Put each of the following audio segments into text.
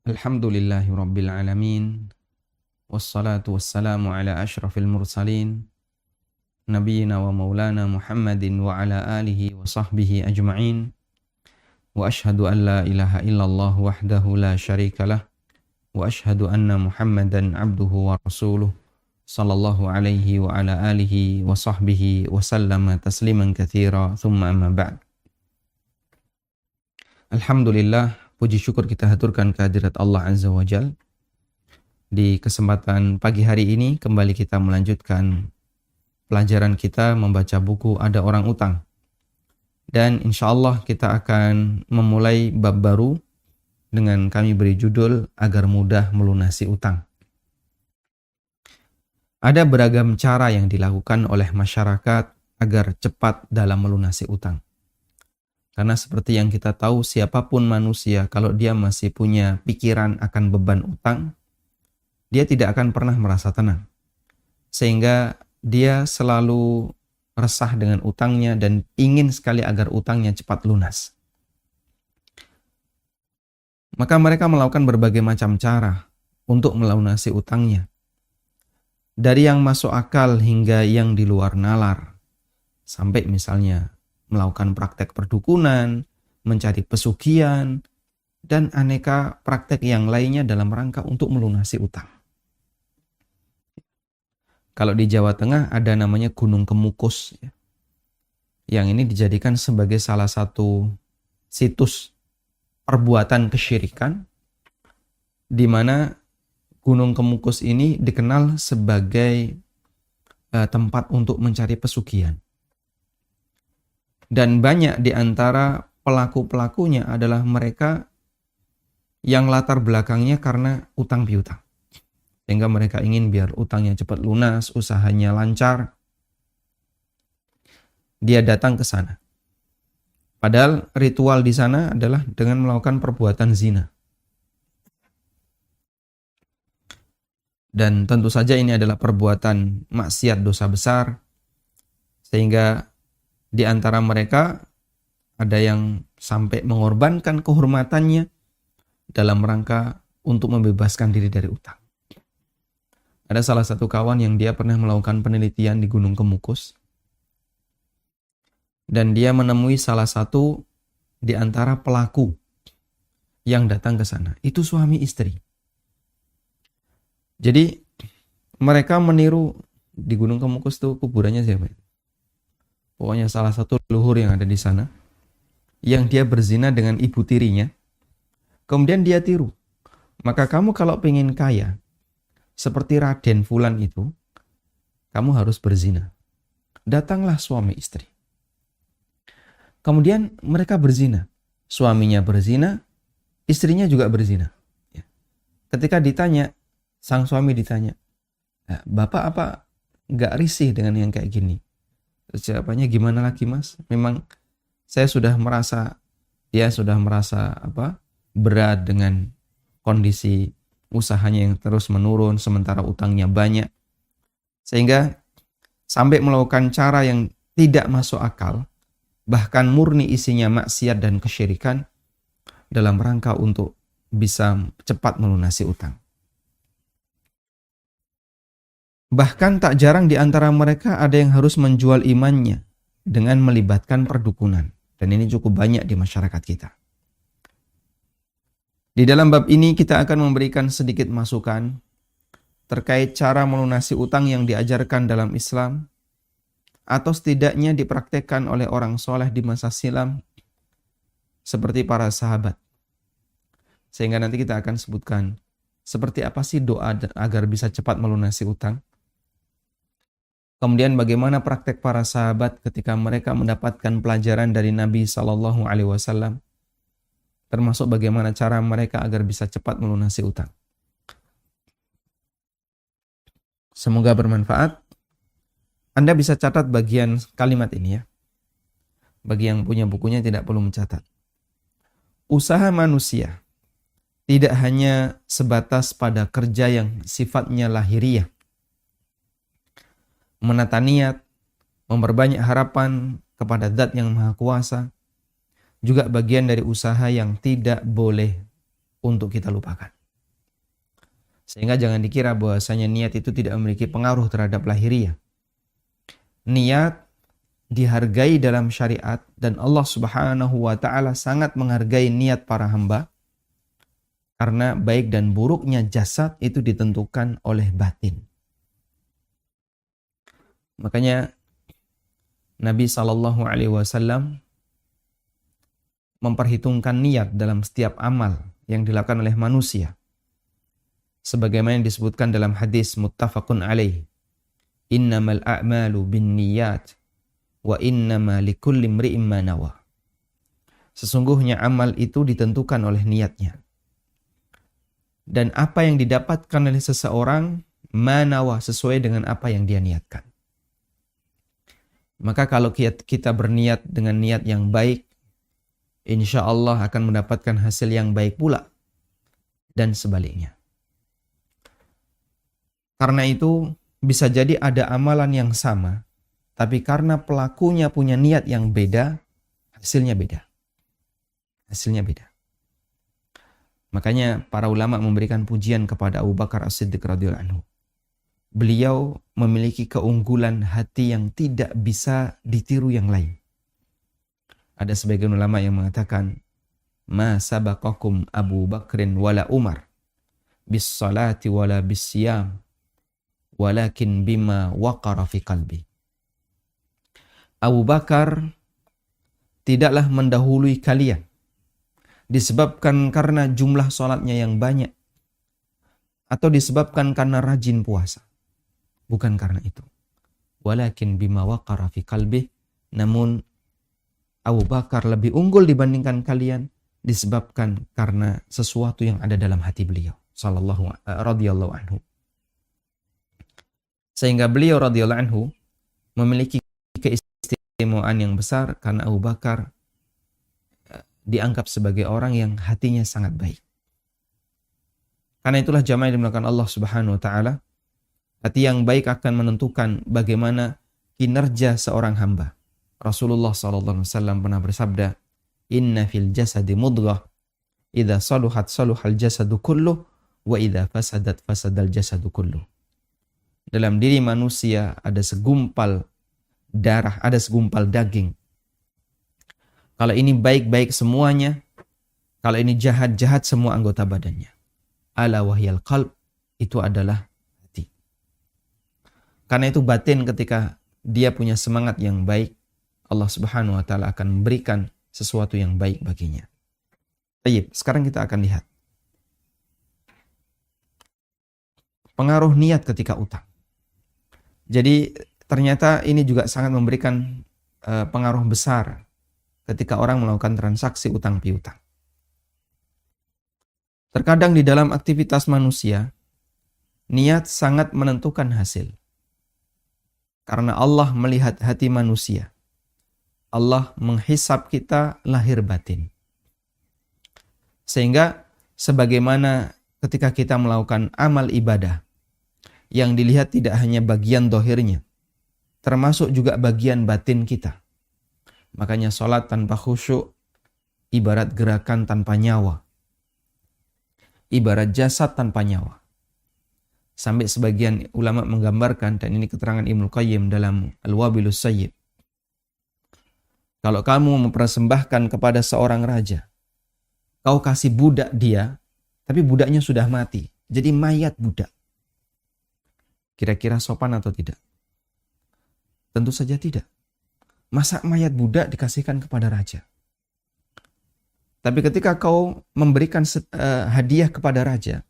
Alhamdulillahi Rabbil Alamin. Wassalatu wassalamu ala ashrafil mursalin. Nabiyyina wa maulana Muhammadin wa ala alihi wa sahbihi ajma'in. Wa ashhadu an la ilaha illallah wahdahu la syarikalah. Wa ashhadu anna Muhammadan abduhu wa rasuluh. Sallallahu alaihi wa ala alihi wa sahbihi wa sallama tasliman katsira. Thumma amma ba'd. Alhamdulillah, puji syukur kita haturkan kehadirat Allah Azza wa Jal. Di kesempatan pagi hari ini kembali kita melanjutkan pelajaran kita membaca buku Ada Orang Utang. Dan insya Allah kita akan memulai bab baru dengan kami beri judul Agar Mudah Melunasi Utang. Ada beragam cara yang dilakukan oleh masyarakat agar cepat dalam melunasi utang. Karena seperti yang kita tahu, siapapun manusia kalau dia masih punya pikiran akan beban utang, dia tidak akan pernah merasa tenang. Sehingga dia selalu resah dengan utangnya dan ingin sekali agar utangnya cepat lunas. Maka mereka melakukan berbagai macam cara untuk melunasi utangnya. Dari yang masuk akal hingga yang di luar nalar. Sampai misalnya melakukan praktek perdukunan, mencari pesugihan, dan aneka praktek yang lainnya dalam rangka untuk melunasi utang. Kalau di Jawa Tengah ada namanya Gunung Kemukus, yang ini dijadikan sebagai salah satu situs perbuatan kesyirikan, di mana Gunung Kemukus ini dikenal sebagai tempat untuk mencari pesugihan. Dan banyak di antara pelaku-pelakunya adalah mereka yang latar belakangnya karena utang piutang. Sehingga mereka ingin biar utangnya cepat lunas, usahanya lancar. Dia datang ke sana. Padahal ritual di sana adalah dengan melakukan perbuatan zina. Dan tentu saja ini adalah perbuatan maksiat dosa besar. Sehingga di antara mereka ada yang sampai mengorbankan kehormatannya dalam rangka untuk membebaskan diri dari utang. Ada salah satu kawan yang dia pernah melakukan penelitian di Gunung Kemukus. Dan dia menemui salah satu di antara pelaku yang datang ke sana. Itu suami istri. Jadi mereka meniru di Gunung Kemukus itu kuburannya siapa? Pokoknya salah satu leluhur yang ada di sana, yang dia berzina dengan ibu tirinya, kemudian dia tiru. Maka kamu kalau pengen kaya, seperti Raden Fulan itu, kamu harus berzina. Datanglah suami istri. Kemudian mereka berzina. Suaminya berzina, istrinya juga berzina. Ketika ditanya, sang suami ditanya, Bapak apa nggak risih dengan yang kayak gini? Jawabannya, gimana lagi mas? Memang saya sudah merasa, dia sudah merasa berat dengan kondisi usahanya yang terus menurun, sementara utangnya banyak. Sehingga sampai melakukan cara yang tidak masuk akal, bahkan murni isinya maksiat dan kesyirikan, dalam rangka untuk bisa cepat melunasi utang. Bahkan tak jarang di antara mereka ada yang harus menjual imannya dengan melibatkan perdukunan. Dan ini cukup banyak di masyarakat kita. Di dalam bab ini kita akan memberikan sedikit masukan terkait cara melunasi utang yang diajarkan dalam Islam atau setidaknya dipraktekkan oleh orang soleh di masa silam seperti para sahabat. Sehingga nanti kita akan sebutkan seperti apa sih doa agar bisa cepat melunasi utang. Kemudian bagaimana praktek para sahabat ketika mereka mendapatkan pelajaran dari Nabi SAW, termasuk bagaimana cara mereka agar bisa cepat melunasi utang. Semoga bermanfaat. Anda bisa catat bagian kalimat ini ya. Bagi yang punya bukunya tidak perlu mencatat. Usaha manusia tidak hanya sebatas pada kerja yang sifatnya lahiriah, menata niat, memperbanyak harapan kepada Zat yang Maha Kuasa, juga bagian dari usaha yang tidak boleh untuk kita lupakan. Sehingga jangan dikira bahwasanya niat itu tidak memiliki pengaruh terhadap lahiriah. Niat dihargai dalam syariat dan Allah Subhanahu wa taala sangat menghargai niat para hamba karena baik dan buruknya jasad itu ditentukan oleh batin. Makanya Nabi SAW memperhitungkan niat dalam setiap amal yang dilakukan oleh manusia. Sebagaimana yang disebutkan dalam hadis muttafaqun alaih. Innamal a'malu bin niyat wa innama likulli imri'in ma nawa. Sesungguhnya amal itu ditentukan oleh niatnya. Dan apa yang didapatkan oleh seseorang manawa sesuai dengan apa yang dia niatkan. Maka kalau kita berniat dengan niat yang baik, insya Allah akan mendapatkan hasil yang baik pula. Dan sebaliknya. Karena itu bisa jadi ada amalan yang sama, tapi karena pelakunya punya niat yang beda, hasilnya beda. Hasilnya beda. Makanya para ulama memberikan pujian kepada Abu Bakar As-Siddiq radhiyallahu anhu. Beliau memiliki keunggulan hati yang tidak bisa ditiru yang lain. Ada sebagian ulama yang mengatakan, ma sabaqakum Abu Bakrin wala Umar bis salati wala bis siyam walakin bima waqara fi qalbi. Abu Bakar tidaklah mendahului kalian disebabkan karena jumlah salatnya yang banyak atau disebabkan karena rajin puasa. Bukan karena itu. Walakin bima waqara fi qalbi, namun Abu Bakar lebih unggul dibandingkan kalian disebabkan karena sesuatu yang ada dalam hati beliau radhiyallahu anhu. Sehingga beliau radhiyallahu anhu memiliki keistimewaan yang besar karena Abu Bakar dianggap sebagai orang yang hatinya sangat baik. Karena itulah jamaah yang dimulakan Allah Subhanahu wa taala, hati yang baik akan menentukan bagaimana kinerja seorang hamba. Rasulullah sallallahu alaihi wasallam pernah bersabda, "Inna fil jasadi mudghah, idza saluhat saluhal jasadu kulluh, wa idza fasadat fasadal jasadu kulluh." Dalam diri manusia ada segumpal darah, ada segumpal daging. Kalau ini baik-baik semuanya, kalau ini jahat-jahat semua anggota badannya. Ala wahyal qalb, itu adalah hati. Karena itu batin ketika dia punya semangat yang baik, Allah Subhanahu wa taala akan memberikan sesuatu yang baik baginya. Baik, sekarang kita akan lihat pengaruh niat ketika utang. Jadi ternyata ini juga sangat memberikan pengaruh besar ketika orang melakukan transaksi utang piutang. Terkadang di dalam aktivitas manusia, niat sangat menentukan hasil. Karena Allah melihat hati manusia. Allah menghisap kita lahir batin. Sehingga sebagaimana ketika kita melakukan amal ibadah, yang dilihat tidak hanya bagian dohirnya, termasuk juga bagian batin kita. Makanya sholat tanpa khusyuk ibarat gerakan tanpa nyawa, ibarat jasad tanpa nyawa. Sampai sebagian ulama menggambarkan, dan ini keterangan Ibnu Qayyim dalam Al-Wabilus Sayyib, kalau kamu mempersembahkan kepada seorang raja, kau kasih budak dia, tapi budaknya sudah mati, jadi mayat budak. Kira-kira sopan atau tidak? Tentu saja tidak. Masa mayat budak dikasihkan kepada raja? Tapi ketika kau memberikan hadiah kepada raja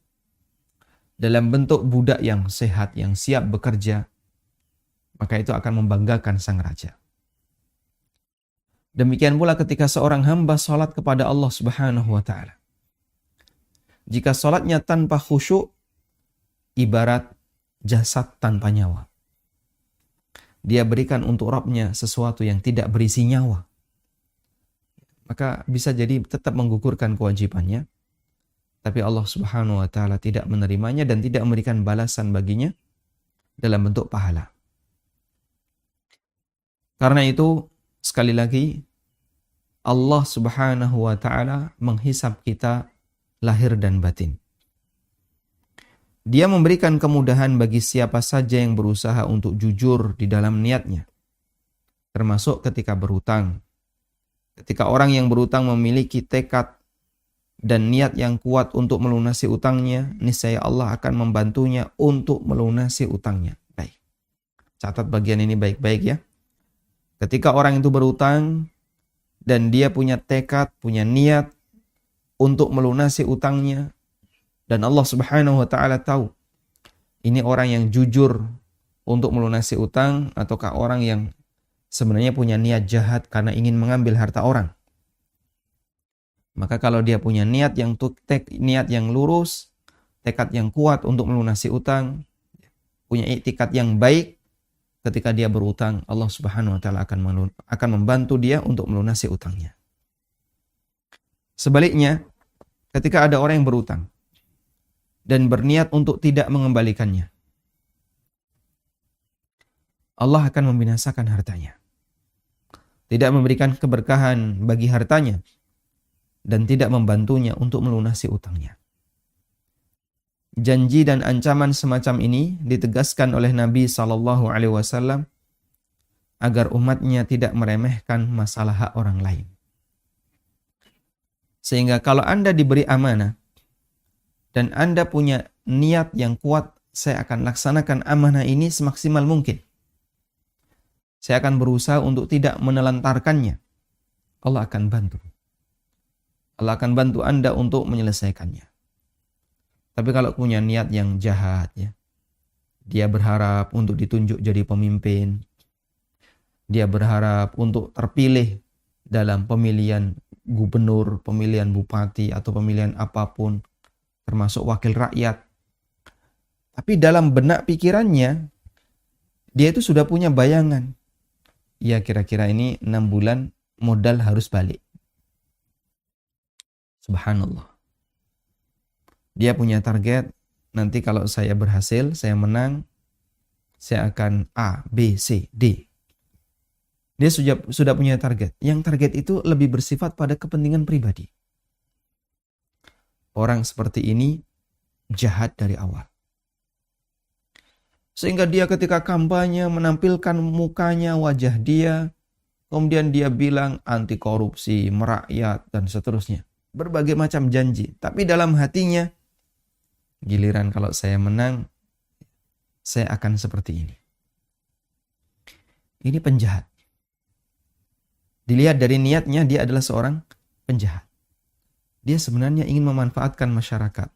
dalam bentuk budak yang sehat, yang siap bekerja, maka itu akan membanggakan sang raja. Demikian pula ketika seorang hamba salat kepada Allah Subhanahu wa taala. Jika salatnya tanpa khusyuk, ibarat jasad tanpa nyawa. Dia berikan untuk Rabb-nya sesuatu yang tidak berisi nyawa. Maka bisa jadi tetap menggugurkan kewajibannya, tapi Allah Subhanahu wa taala tidak menerimanya dan tidak memberikan balasan baginya dalam bentuk pahala. Karena itu, sekali lagi, Allah Subhanahu wa taala menghisap kita lahir dan batin. Dia memberikan kemudahan bagi siapa saja yang berusaha untuk jujur di dalam niatnya, termasuk ketika berhutang. Ketika orang yang berhutang memiliki tekad dan niat yang kuat untuk melunasi utangnya, niscaya Allah akan membantunya untuk melunasi utangnya. Baik. Catat bagian ini baik-baik ya. Ketika orang itu berhutang dan dia punya tekad, punya niat untuk melunasi utangnya, dan Allah Subhanahu wa taala tahu ini orang yang jujur untuk melunasi utang ataukah orang yang sebenarnya punya niat jahat karena ingin mengambil harta orang. Maka kalau dia punya niat yang lurus, tekad yang kuat untuk melunasi utang, punya iktikad yang baik, ketika dia berutang, Allah Subhanahu wa taala akan membantu dia untuk melunasi utangnya. Sebaliknya, ketika ada orang yang berutang dan berniat untuk tidak mengembalikannya, Allah akan membinasakan hartanya. Tidak memberikan keberkahan bagi hartanya dan tidak membantunya untuk melunasi utangnya. Janji dan ancaman semacam ini ditegaskan oleh Nabi SAW agar umatnya tidak meremehkan masalah hak orang lain. Sehingga kalau Anda diberi amanah dan Anda punya niat yang kuat, saya akan laksanakan amanah ini semaksimal mungkin. Saya akan berusaha untuk tidak menelantarkannya. Allah akan bantu. Allah akan bantu Anda untuk menyelesaikannya. Tapi kalau punya niat yang jahat, ya, dia berharap untuk ditunjuk jadi pemimpin, dia berharap untuk terpilih dalam pemilihan gubernur, pemilihan bupati, atau pemilihan apapun, termasuk wakil rakyat. Tapi dalam benak pikirannya, dia itu sudah punya bayangan. Ya kira-kira ini 6 bulan modal harus balik. Subhanallah. Dia punya target, nanti kalau saya berhasil, saya menang, saya akan A, B, C, D. Dia sudah punya target. Yang target itu lebih bersifat pada kepentingan pribadi. Orang seperti ini jahat dari awal. Sehingga dia ketika kampanye menampilkan mukanya, wajah dia, kemudian dia bilang anti korupsi, merakyat, dan seterusnya. Berbagai macam janji. Tapi dalam hatinya, giliran kalau saya menang, saya akan seperti ini. Ini penjahat. Dilihat dari niatnya, dia adalah seorang penjahat. Dia sebenarnya ingin memanfaatkan masyarakat.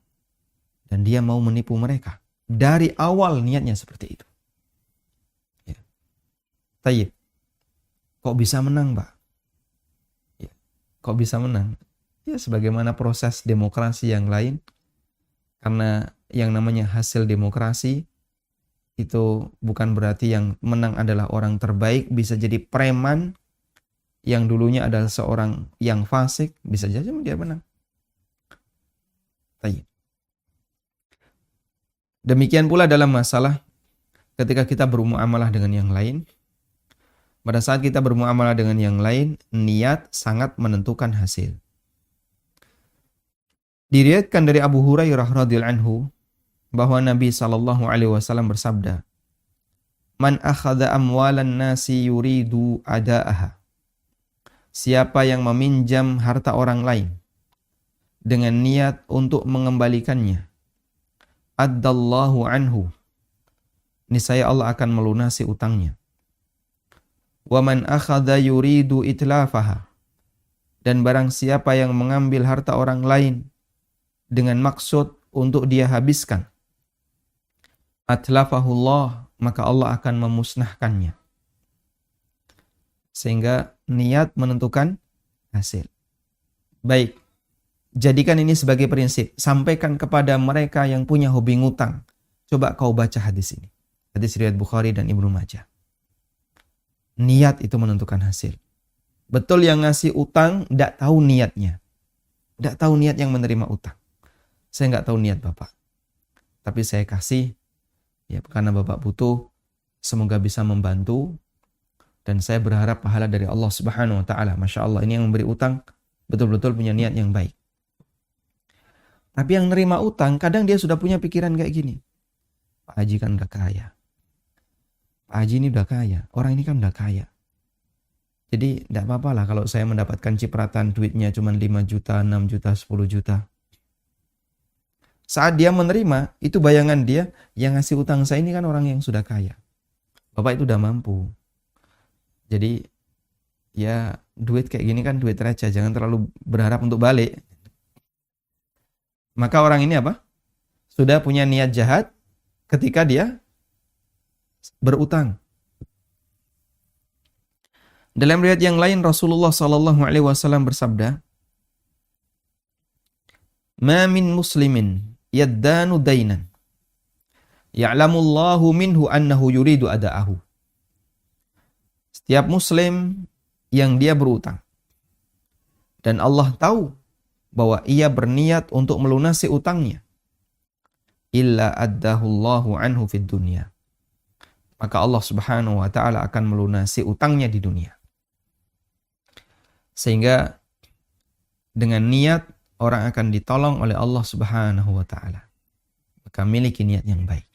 Dan dia mau menipu mereka. Dari awal niatnya seperti itu. Ya. Tayyib. Kok bisa menang, Pak? Ya. Kok bisa menang? Ya, sebagaimana proses demokrasi yang lain. Karena yang namanya hasil demokrasi itu bukan berarti yang menang adalah orang terbaik. Bisa jadi preman yang dulunya adalah seorang yang fasik. Bisa saja dia menang. Tayyib. Demikian pula dalam masalah ketika kita bermuamalah dengan yang lain. Pada saat kita bermuamalah dengan yang lain, niat sangat menentukan hasil. Diriwayatkan dari Abu Hurairah radhiyallahu anhu bahwa Nabi SAW bersabda, "Man akhadha amwalan nasi yuridu adaaha." Siapa yang meminjam harta orang lain dengan niat untuk mengembalikannya, addallahu anhu, niscaya Allah akan melunasi utangnya. Wa man akhadha yuridu itlafaha, dan barang siapa yang mengambil harta orang lain dengan maksud untuk dia habiskan, atlafahullah, maka Allah akan memusnahkannya. Sehingga niat menentukan hasil. Baik, jadikan ini sebagai prinsip. Sampaikan kepada mereka yang punya hobi ngutang. Coba kau baca hadis ini. Hadis riwayat Bukhari dan Ibnu Majah. Niat itu menentukan hasil. Betul yang ngasih utang tidak tahu niatnya. Tidak tahu niat yang menerima utang. Saya nggak tahu niat Bapak. Tapi saya kasih ya karena Bapak butuh. Semoga bisa membantu. Dan saya berharap pahala dari Allah Subhanahu wa taala. Masya Allah, ini yang memberi utang betul-betul punya niat yang baik. Tapi yang nerima utang, kadang dia sudah punya pikiran kayak gini. Pak Haji kan udah kaya. Pak Haji ini udah kaya. Orang ini kan udah kaya. Jadi tidak apa-apa lah kalau saya mendapatkan cipratan duitnya cuma 5 juta, 6 juta, 10 juta. Saat dia menerima, itu bayangan dia, yang ngasih utang saya ini kan orang yang sudah kaya. Bapak itu udah mampu. Jadi ya duit kayak gini kan duit receh, jangan terlalu berharap untuk balik. Maka orang ini apa? Sudah punya niat jahat ketika dia berutang. Dalam riwayat yang lain Rasulullah SAW bersabda, "Ma min muslimin yaddanu dainan ya'lamullahu minhu annahu yuridu ada'ahu." Setiap muslim yang dia berutang dan Allah tahu bahwa ia berniat untuk melunasi utangnya, illa addahullahu anhu fid dunya, maka Allah Subhanahu wa taala akan melunasi utangnya di dunia. Sehingga dengan niat orang akan ditolong oleh Allah Subhanahu wa taala. Maka miliki niat yang baik.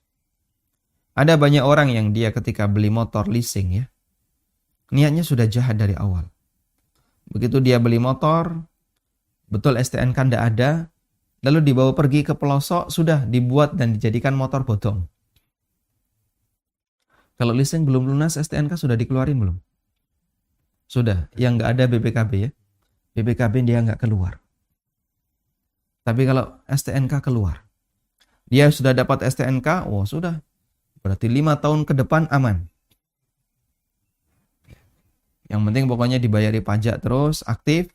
Ada banyak orang yang dia ketika beli motor leasing ya, niatnya sudah jahat dari awal. Begitu dia beli motor, betul STNK tidak ada, lalu dibawa pergi ke pelosok, sudah dibuat dan dijadikan motor bodong. Kalau leasing belum lunas, STNK sudah dikeluarin belum? Sudah, yang nggak ada BPKB ya. BPKB dia nggak keluar. Tapi kalau STNK keluar, dia sudah dapat STNK, wah sudah. Berarti 5 tahun ke depan aman. Yang penting pokoknya dibayari pajak terus, aktif,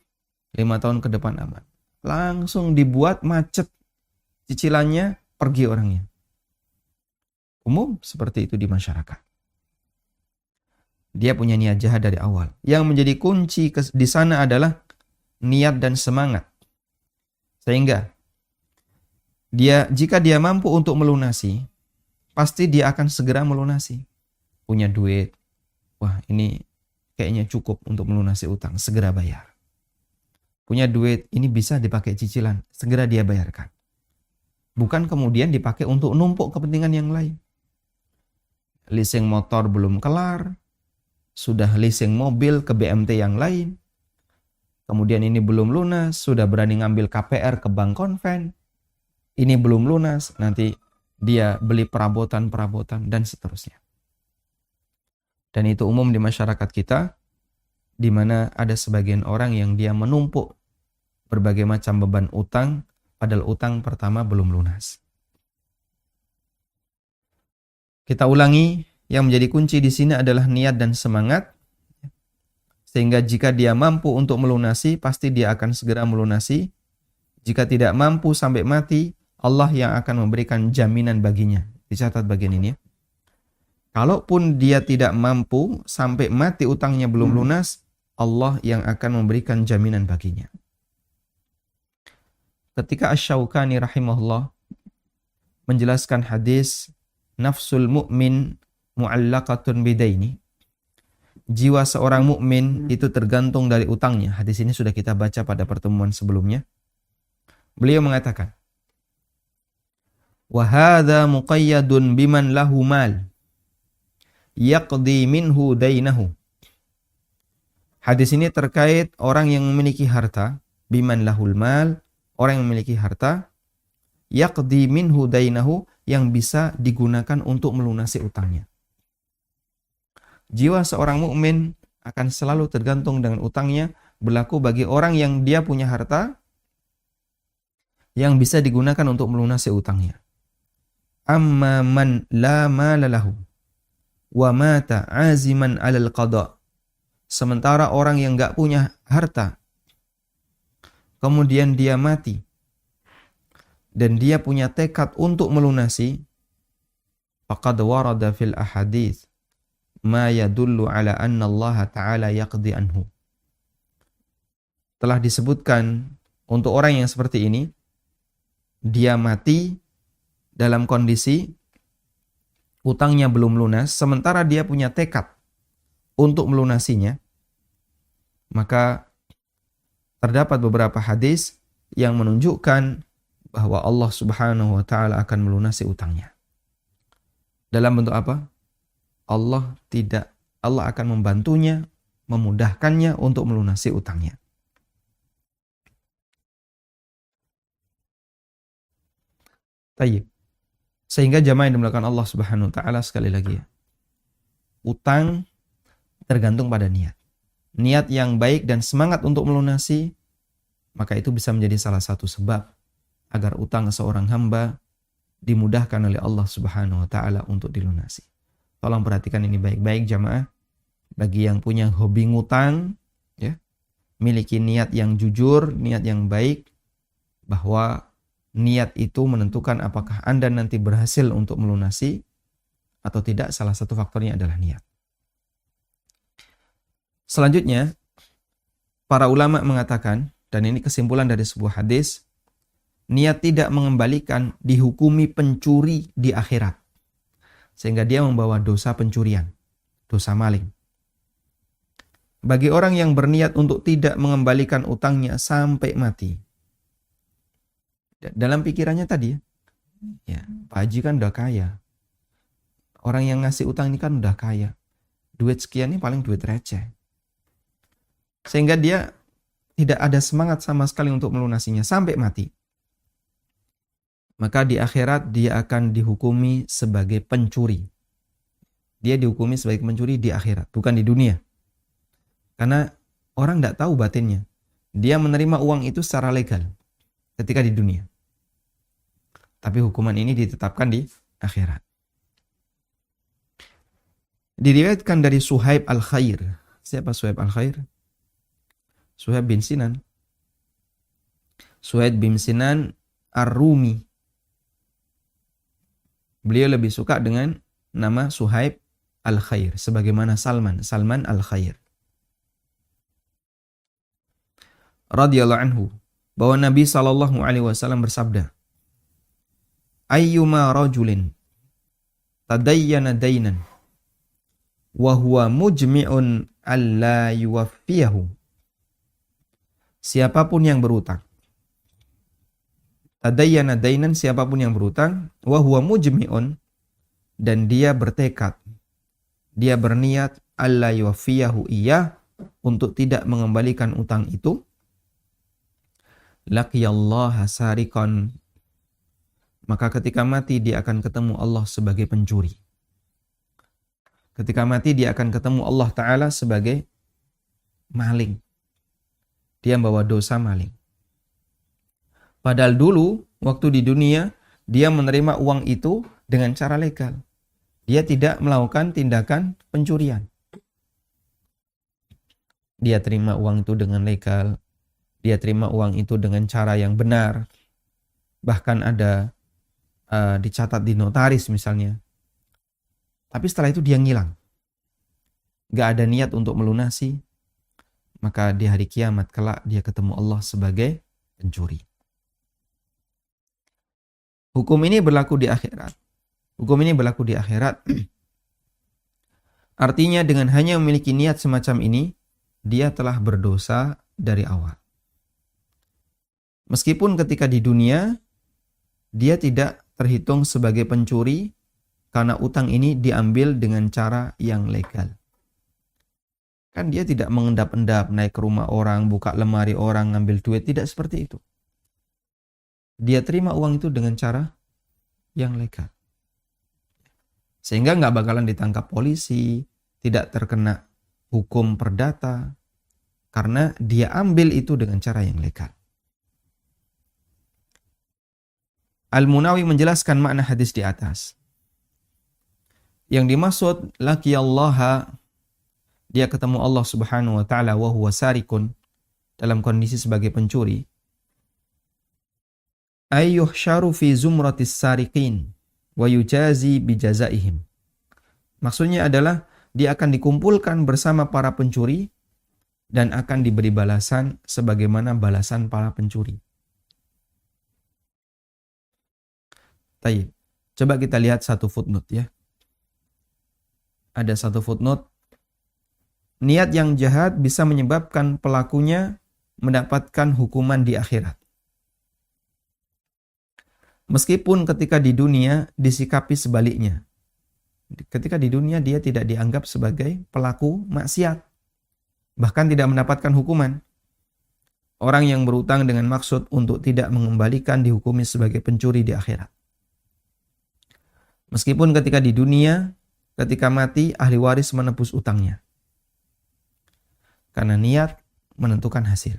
5 tahun ke depan aman. Langsung dibuat macet cicilannya, pergi orangnya. Umum seperti itu di masyarakat. Dia punya niat jahat dari awal. Yang menjadi kunci di sana adalah niat dan semangat. Sehingga jika dia mampu untuk melunasi, pasti dia akan segera melunasi. Punya duit, wah ini kayaknya cukup untuk melunasi utang, segera bayar. Punya duit, ini bisa dipakai cicilan, segera dia bayarkan. Bukan kemudian dipakai untuk numpuk kepentingan yang lain. Leasing motor belum kelar, sudah leasing mobil ke BMT yang lain. Kemudian ini belum lunas, sudah berani ngambil KPR ke bank konven. Ini belum lunas, nanti dia beli perabotan-perabotan dan seterusnya. Dan itu umum di masyarakat kita, di mana ada sebagian orang yang dia menumpuk berbagai macam beban utang, padahal utang pertama belum lunas. Kita ulangi, yang menjadi kunci di sini adalah niat dan semangat. Sehingga jika dia mampu untuk melunasi, pasti dia akan segera melunasi. Jika tidak mampu sampai mati, Allah yang akan memberikan jaminan baginya. Dicatat bagian ini ya. Kalaupun dia tidak mampu sampai mati utangnya belum lunas, Allah yang akan memberikan jaminan baginya. Ketika Asy-Syaukani rahimahullah menjelaskan hadis nafsul mu'min mu'allaqatun bidaini, jiwa seorang mukmin itu tergantung dari utangnya. Hadis ini sudah kita baca pada pertemuan sebelumnya. Beliau mengatakan, wa hadza muqayyadun biman lahu mal yaqdi minhu dainahu. Hadis ini terkait orang yang memiliki harta, biman lahul mal, orang yang memiliki harta, yaqdi minhu dainahu, yang bisa digunakan untuk melunasi utangnya. Jiwa seorang mukmin akan selalu tergantung dengan utangnya, berlaku bagi orang yang dia punya harta yang bisa digunakan untuk melunasi utangnya. Amma man la mala lahu wa mata aziman 'alal qada. Sementara orang yang enggak punya harta, kemudian dia mati dan dia punya tekad untuk melunasi, faqad warada fil ahadits ma yadullu ala anna Allah Ta'ala yaqdi anhu. Telah disebutkan untuk orang yang seperti ini, dia mati dalam kondisi utangnya belum lunas, sementara dia punya tekad untuk melunasinya, maka terdapat beberapa hadis yang menunjukkan bahwa Allah Subhanahu wa taala akan melunasi utangnya. Dalam bentuk apa? Allah akan membantunya, memudahkannya untuk melunasi utangnya. Tayyib. Sehingga jamaah yang dimulakan Allah Subhanahu wa taala, sekali lagi ya. Utang tergantung pada niat. Niat yang baik dan semangat untuk melunasi, maka itu bisa menjadi salah satu sebab agar utang seorang hamba dimudahkan oleh Allah Subhanahu wa taala untuk dilunasi. Tolong perhatikan ini baik-baik jamaah. Bagi yang punya hobi ngutang, ya, miliki niat yang jujur, niat yang baik, bahwa niat itu menentukan apakah Anda nanti berhasil untuk melunasi atau tidak. Salah satu faktornya adalah niat. Selanjutnya, para ulama mengatakan, dan ini kesimpulan dari sebuah hadis, niat tidak mengembalikan dihukumi pencuri di akhirat, sehingga dia membawa dosa pencurian, dosa maling. Bagi orang yang berniat untuk tidak mengembalikan utangnya sampai mati, dalam pikirannya tadi, ya, Pak Haji kan udah kaya, orang yang ngasih utang ini kan udah kaya, duit sekian ini paling duit receh, sehingga dia tidak ada semangat sama sekali untuk melunasinya sampai mati. Maka di akhirat dia akan dihukumi sebagai pencuri. Dia dihukumi sebagai pencuri di akhirat, bukan di dunia. Karena orang tidak tahu batinnya. Dia menerima uang itu secara legal ketika di dunia. Tapi hukuman ini ditetapkan di akhirat. Diriwayatkan dari Suhaib Al-Khair. Siapa Suhaib Al-Khair? Suhaib bin Sinan. Suhaib bin Sinan Ar-Rumi. Beliau lebih suka dengan nama Suhaib Al-Khair, sebagaimana Salman Al-Khair. Radhiyallahu anhu, bahwa Nabi SAW bersabda, ayyuma rajulin tadayyana daynan wa huwa mujmi'un alla yuwaffiyahu. Siapapun yang berutang, tadayyana daynan, siapapun yang berutang, wa huwa mujmi'un, dan dia bertekad, dia berniat alla yuwaffiyahu iyah, untuk tidak mengembalikan utang itu, laqiyallaha sariqan, maka ketika mati dia akan ketemu Allah sebagai pencuri. Ketika mati dia akan ketemu Allah Ta'ala sebagai maling. Dia membawa dosa maling. Padahal dulu waktu di dunia dia menerima uang itu dengan cara legal. Dia tidak melakukan tindakan pencurian. Dia terima uang itu dengan legal. Dia terima uang itu dengan cara yang benar. Bahkan ada dicatat di notaris misalnya. Tapi setelah itu dia ngilang. Gak ada niat untuk melunasi. Maka di hari kiamat kelak dia ketemu Allah sebagai pencuri. Hukum ini berlaku di akhirat. Hukum ini berlaku di akhirat. Artinya dengan hanya memiliki niat semacam ini, dia telah berdosa dari awal. Meskipun ketika di dunia, dia tidak terhitung sebagai pencuri karena utang ini diambil dengan cara yang legal. Kan dia tidak mengendap-endap, naik ke rumah orang, buka lemari orang, ngambil duit. Tidak seperti itu. Dia terima uang itu dengan cara yang legal. Sehingga nggak bakalan ditangkap polisi, tidak terkena hukum perdata, karena dia ambil itu dengan cara yang legal. Al-Munawi menjelaskan makna hadis di atas. Yang dimaksud laqiyallaha, dia ketemu Allah Subhanahu wa taala wa huwa sarikun, dalam kondisi sebagai pencuri. Ayyuhsyaru fi zumratis sariqin wa yujazi bijazaihim. Maksudnya adalah dia akan dikumpulkan bersama para pencuri dan akan diberi balasan sebagaimana balasan para pencuri. Tayyib. Coba kita lihat satu footnote ya. Ada satu footnote. Niat yang jahat bisa menyebabkan pelakunya mendapatkan hukuman di akhirat. Meskipun ketika di dunia disikapi sebaliknya. Ketika di dunia dia tidak dianggap sebagai pelaku maksiat. Bahkan tidak mendapatkan hukuman. Orang yang berutang dengan maksud untuk tidak mengembalikan dihukumi sebagai pencuri di akhirat. Meskipun ketika di dunia, ketika mati ahli waris menebus utangnya. Karena niat menentukan hasil.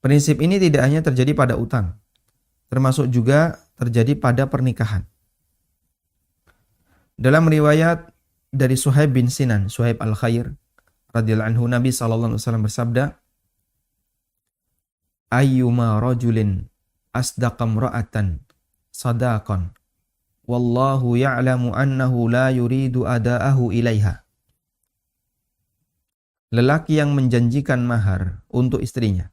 Prinsip ini tidak hanya terjadi pada utang, termasuk juga terjadi pada pernikahan. Dalam riwayat dari Suhaib bin Sinan, Suhaib al-Khair radhiyallahu anhu, Nabi SAW bersabda, ayyuma rajulin asdaqam ra'atan sadaqan wallahu ya'lamu annahu la yuridu ada'ahu ilaiha. Lelaki yang menjanjikan mahar untuk istrinya,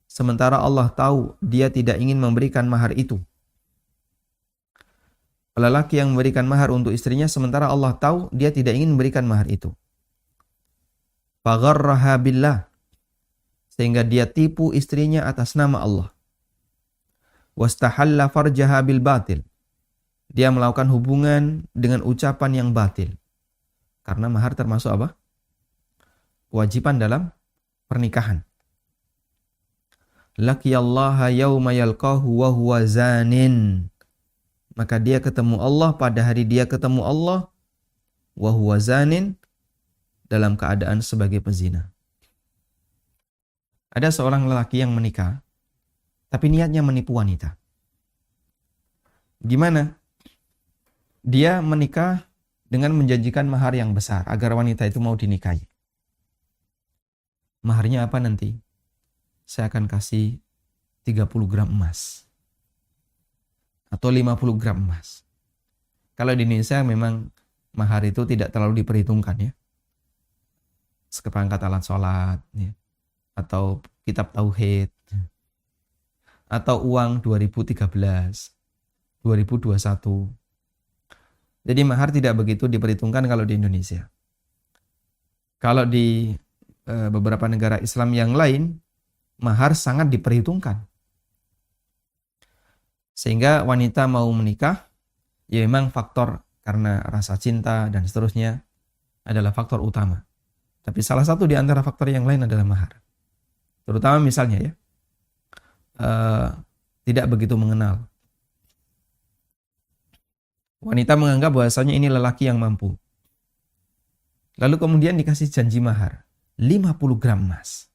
sementara Allah tahu dia tidak ingin memberikan mahar itu. Lelaki yang memberikan mahar untuk istrinya, sementara Allah tahu dia tidak ingin memberikan mahar itu. Fagharraha billah, sehingga dia tipu istrinya atas nama Allah. Wastahalla farjaha bil batil, dia melakukan hubungan dengan ucapan yang batil. Karena mahar termasuk apa? Kewajiban dalam pernikahan. Laqiyallaha yawma yalqahu wa huwa zanin. Maka dia ketemu Allah pada hari dia ketemu Allah wa huwa zanin, dalam keadaan sebagai pezina. Ada seorang lelaki yang menikah tapi niatnya menipu wanita. Gimana? Dia menikah dengan menjanjikan mahar yang besar agar wanita itu mau dinikahi. Maharnya apa nanti? Saya akan kasih 30 gram emas. Atau 50 gram emas. Kalau di Indonesia memang mahar itu tidak terlalu diperhitungkan ya. Seperangkat alat sholat ya. Atau kitab tauhid. Atau uang 2013, 2021. Jadi mahar tidak begitu diperhitungkan kalau di Indonesia. Kalau di beberapa negara Islam yang lain, mahar sangat diperhitungkan. Sehingga wanita mau menikah, ya memang faktor karena rasa cinta dan seterusnya adalah faktor utama. Tapi salah satu di antara faktor yang lain adalah mahar. Terutama misalnya ya, tidak begitu mengenal. Wanita menganggap bahwasanya ini lelaki yang mampu. Lalu kemudian dikasih janji mahar, 50 gram emas.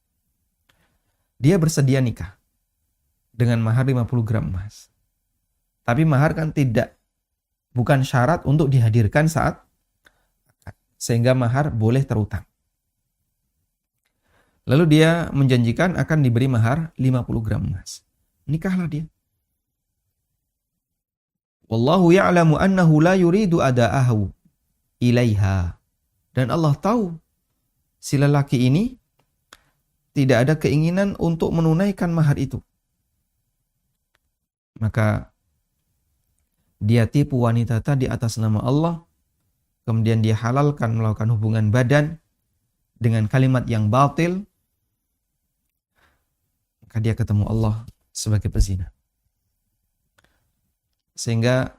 Dia bersedia nikah dengan mahar 50 gram emas. Tapi mahar kan bukan syarat untuk dihadirkan saat akad, sehingga mahar boleh terutang. Lalu dia menjanjikan akan diberi mahar 50 gram emas. Nikahlah dia. Wallahu ya'lamu annahu la yuridu ada'ahu ilaiha. Dan Allah tahu si lelaki ini tidak ada keinginan untuk menunaikan mahar itu. Maka dia tipu wanita tadi atas nama Allah, kemudian dia halalkan melakukan hubungan badan dengan kalimat yang batil, maka dia ketemu Allah sebagai pezina. Sehingga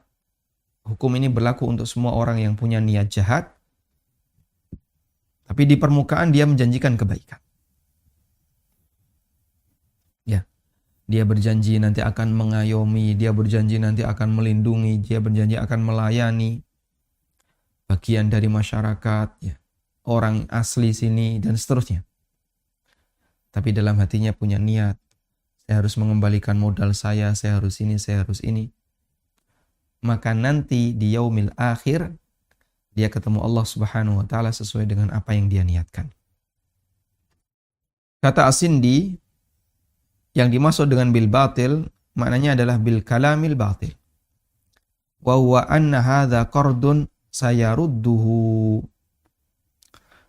hukum ini berlaku untuk semua orang yang punya niat jahat, tapi di permukaan dia menjanjikan kebaikan. Ya. Dia berjanji nanti akan mengayomi, dia berjanji nanti akan melindungi, dia berjanji akan melayani bagian dari masyarakat, ya, orang asli sini, dan seterusnya. Tapi dalam hatinya punya niat, saya harus mengembalikan modal saya harus ini, saya harus ini. Maka nanti di yaumil akhir, dia ketemu Allah Subhanahu wa Ta'ala sesuai dengan apa yang dia niatkan. Kata As-Sindi, yang dimaksud dengan bil batil, maknanya adalah bil kalamil batil. Wa huwa anna hadza qardun sayarudduhu.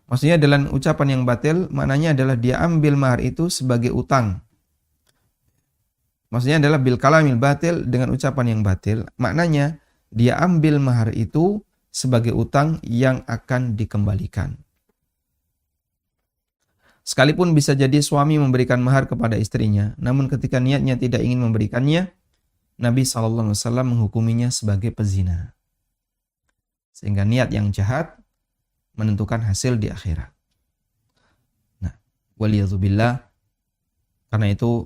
Maksudnya dalam ucapan yang batil, maknanya adalah dia ambil mahar itu sebagai utang. Maksudnya adalah bil kalamil batil, dengan ucapan yang batil, maknanya dia ambil mahar itu sebagai utang yang akan dikembalikan. Sekalipun bisa jadi suami memberikan mahar kepada istrinya, namun ketika niatnya tidak ingin memberikannya, Nabi SAW menghukuminya sebagai pezina. Sehingga niat yang jahat menentukan hasil di akhirat. Nah, waliyadzubillah, karena itu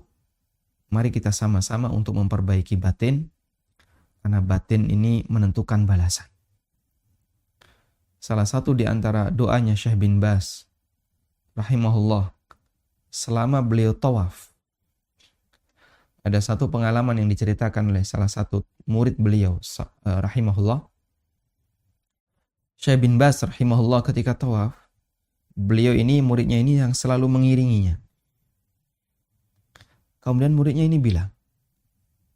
mari kita sama-sama untuk memperbaiki batin, karena batin ini menentukan balasan. Salah satu di antara doanya Syekh bin Baz rahimahullah selama beliau tawaf, ada satu pengalaman yang diceritakan oleh salah satu murid beliau rahimahullah. Syekh bin Baz rahimahullah ketika tawaf, beliau ini, muridnya ini yang selalu mengiringinya. Kemudian muridnya ini bilang,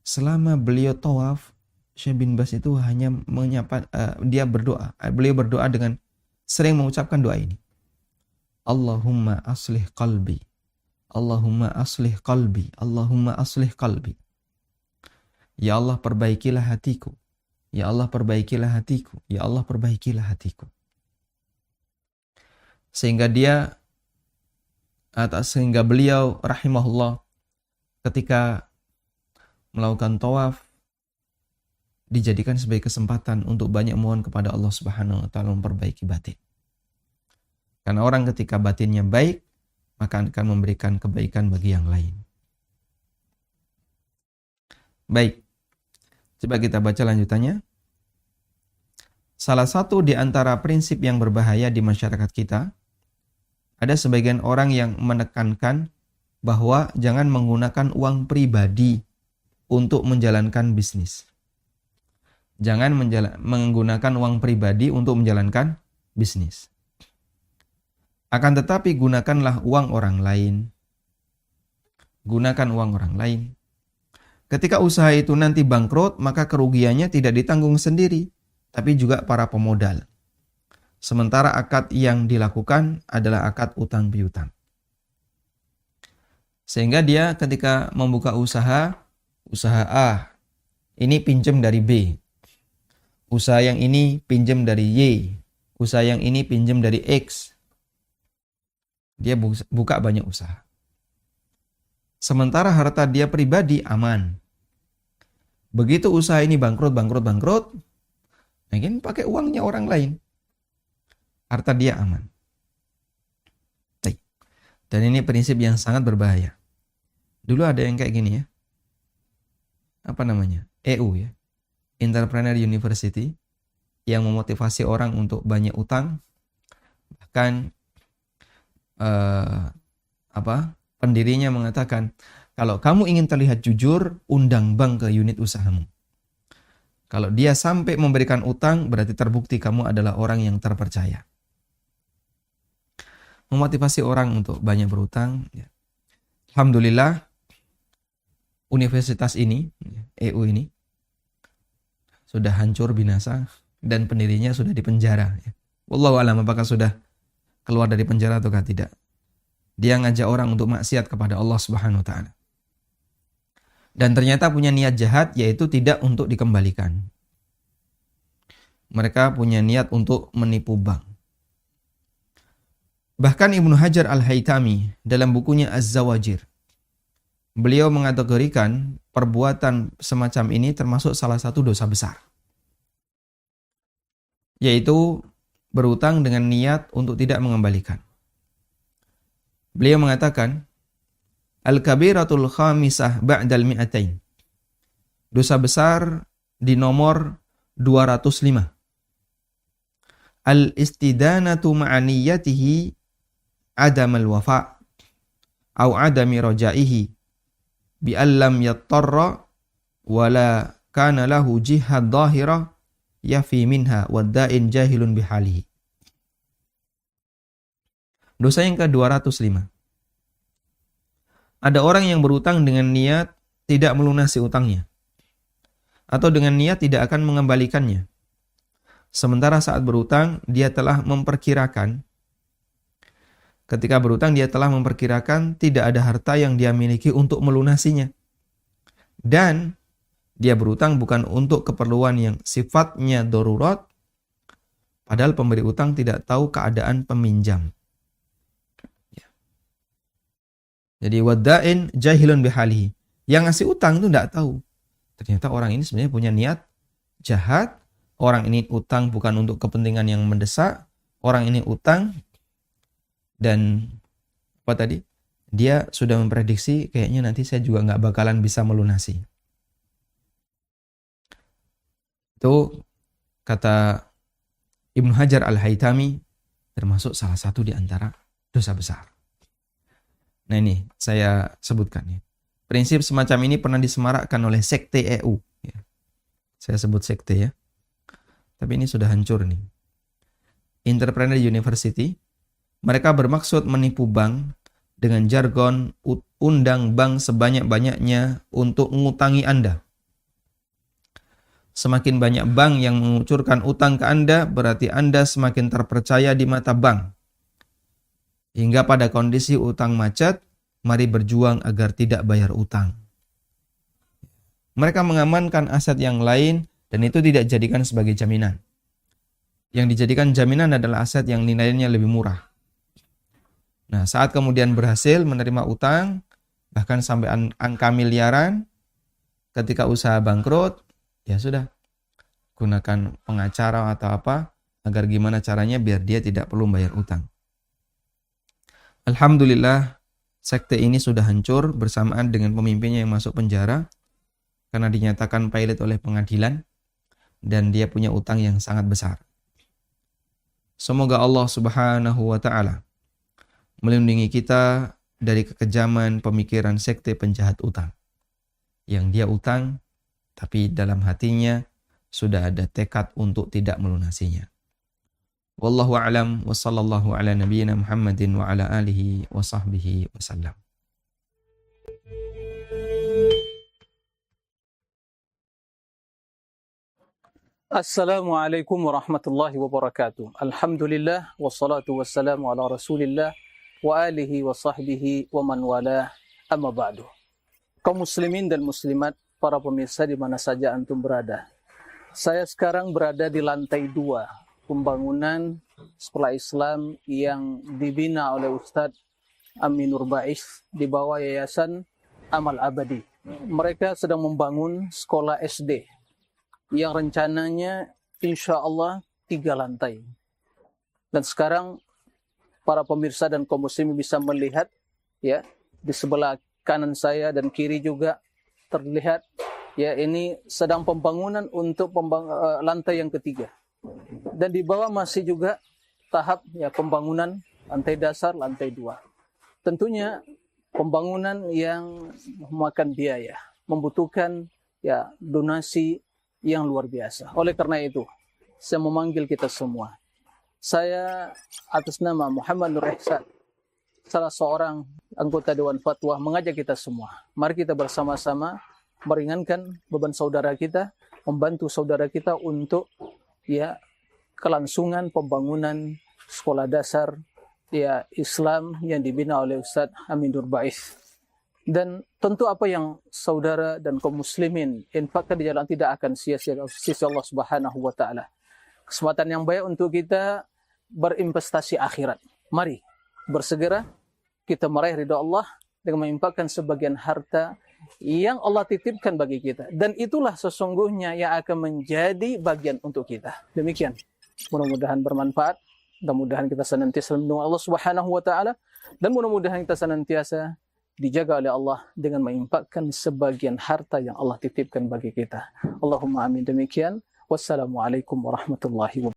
selama beliau tawaf, Syekh bin Baz itu hanya menyapa, beliau berdoa dengan sering mengucapkan doa ini. Allahumma aslih qalbi, Allahumma aslih qalbi, Allahumma aslih qalbi. Ya Allah, perbaikilah hatiku. Ya Allah, perbaikilah hatiku. Ya Allah, perbaikilah hatiku. Sehingga beliau rahimahullah ketika melakukan tawaf dijadikan sebagai kesempatan untuk banyak mohon kepada Allah Subhanahu wa taala memperbaiki batin. Karena orang ketika batinnya baik, maka akan memberikan kebaikan bagi yang lain. Baik. Coba kita baca lanjutannya. Salah satu di antara prinsip yang berbahaya di masyarakat kita, ada sebagian orang yang menekankan bahwa jangan menggunakan uang pribadi untuk menjalankan bisnis. Jangan menggunakan uang pribadi untuk menjalankan bisnis. Akan tetapi gunakanlah uang orang lain. Gunakan uang orang lain. Ketika usaha itu nanti bangkrut, maka kerugiannya tidak ditanggung sendiri, tapi juga para pemodal. Sementara akad yang dilakukan adalah akad utang piutang. Sehingga dia ketika membuka usaha A, ini pinjam dari B. Usaha yang ini pinjam dari Y. Usaha yang ini pinjam dari X. Dia buka banyak usaha. Sementara harta dia pribadi aman. Begitu usaha ini bangkrut, mungkin pakai uangnya orang lain. Harta dia aman. Dan ini prinsip yang sangat berbahaya. Dulu ada yang kayak gini ya. Apa namanya? EU ya. Entrepreneur University, yang memotivasi orang untuk banyak utang. Bahkan pendirinya mengatakan, kalau kamu ingin terlihat jujur, undang bank ke unit usahamu. Kalau dia sampai memberikan utang, berarti terbukti kamu adalah orang yang terpercaya. Memotivasi orang untuk banyak berutang. Alhamdulillah, universitas ini, EU ini, sudah hancur binasa dan pendirinya sudah dipenjara. Wallahu a'lam apakah sudah keluar dari penjara ataukah tidak. Dia ngajak orang untuk maksiat kepada Allah Subhanahu wa taala. Dan ternyata punya niat jahat, yaitu tidak untuk dikembalikan. Mereka punya niat untuk menipu bank. Bahkan Ibnu Hajar Al-Haytami dalam bukunya Az-Zawajir, beliau mengategorikan perbuatan semacam ini termasuk salah satu dosa besar. Yaitu berutang dengan niat untuk tidak mengembalikan. Beliau mengatakan, Al-kabiratul khamisah ba'dal mi'atain. Dosa besar di nomor 205. Al-istidanatu ma'aniyatihi adam al-wafa' au adami rajaihi bi'allam yattarra wala kana lahu jihad dhahira yafi minha wadda'in jahilun bihalihi. Dosa yang ke-205. Ada orang yang berutang dengan niat tidak melunasi utangnya, atau dengan niat tidak akan mengembalikannya. Sementara saat berutang, dia telah memperkirakan, ketika berutang dia telah memperkirakan tidak ada harta yang dia miliki untuk melunasinya. Dan dia berutang bukan untuk keperluan yang sifatnya darurat, padahal pemberi utang tidak tahu keadaan peminjam. Jadi wadda'in jahilun bihalihi. Yang ngasih utang itu tidak tahu. ternyata orang ini sebenarnya punya niat jahat, orang ini utang bukan untuk kepentingan yang mendesak, orang ini utang dan apa tadi? Dia sudah memprediksi kayaknya nanti saya juga nggak bakalan bisa melunasi. Itu kata Ibnu Hajar Al-Haytami termasuk salah satu di antara dosa besar. Nah ini saya sebutkan ya. Prinsip semacam ini pernah disemarakkan oleh sekte EU. Ya. Saya sebut sekte ya. Tapi ini sudah hancur nih. Entrepreneur University. Mereka bermaksud menipu bank dengan jargon undang bank sebanyak-banyaknya untuk mengutangi Anda. Semakin banyak bank yang mengucurkan utang ke Anda, berarti Anda semakin terpercaya di mata bank. Hingga pada kondisi utang macet, mari berjuang agar tidak bayar utang. Mereka mengamankan aset yang lain dan itu tidak dijadikan sebagai jaminan. Yang dijadikan jaminan adalah aset yang nilainya lebih murah. Nah, saat kemudian berhasil menerima utang, bahkan sampai angka miliaran, ketika usaha bangkrut, ya sudah, gunakan pengacara atau apa, agar gimana caranya biar dia tidak perlu bayar utang. Alhamdulillah, sekte ini sudah hancur bersamaan dengan pemimpinnya yang masuk penjara karena dinyatakan pailit oleh pengadilan dan dia punya utang yang sangat besar. Semoga Allah Subhanahu wa Ta'ala melindungi kita dari kekejaman pemikiran sekte penjahat utang. Yang dia utang, tapi dalam hatinya sudah ada tekad untuk tidak melunasinya. Wallahu a'lam wa sallallahu ala nabiyyina Muhammadin wa ala alihi wa sahbihi wasallam. Assalamualaikum warahmatullahi wabarakatuh. Alhamdulillah wassalatu wassalamu ala Rasulillah wa alihi wa sahbihi wa man walah, amma ba'du. Kaum muslimin dan muslimat, para pemirsa di mana saja antum berada. Saya sekarang berada di lantai 2 pembangunan sekolah Islam yang dibina oleh Ustadz Aminur Ba'is di bawah Yayasan Amal Abadi. Mereka sedang membangun sekolah SD yang rencananya insya Allah 3 lantai. Dan sekarang para pemirsa dan kaum muslimin bisa melihat ya, di sebelah kanan saya dan kiri juga terlihat ya, ini sedang pembangunan untuk lantai yang ketiga. Dan di bawah masih juga tahap ya pembangunan lantai dasar, lantai 2. Tentunya pembangunan yang memakan biaya, membutuhkan ya donasi yang luar biasa. Oleh karena itu, saya memanggil kita semua. Saya atas nama Muhammad Nur Ihsan, salah seorang anggota Dewan Fatwa, mengajak kita semua. Mari kita bersama-sama meringankan beban saudara kita, membantu saudara kita untuk ya kelangsungan pembangunan sekolah dasar ya Islam yang dibina oleh Ustadz Aminur Ba'is. Dan tentu apa yang saudara dan kaum muslimin infakkan di jalan tidak akan sia-sia di sisi Allah Subhanahu wa Ta'ala. Kesempatan yang baik untuk kita berinvestasi akhirat. Mari bersegera kita meraih ridha Allah dengan menginfakkan sebagian harta yang Allah titipkan bagi kita. Dan itulah sesungguhnya yang akan menjadi bagian untuk kita. Demikian. Mudah-mudahan bermanfaat. Mudah-mudahan kita senantiasa melindungi Allah Subhanahu wa Ta'ala. Dan mudah-mudahan kita senantiasa dijaga oleh Allah dengan menginfakkan sebagian harta yang Allah titipkan bagi kita. Allahumma amin. Demikian. Wassalamualaikum warahmatullahi wabarakatuh.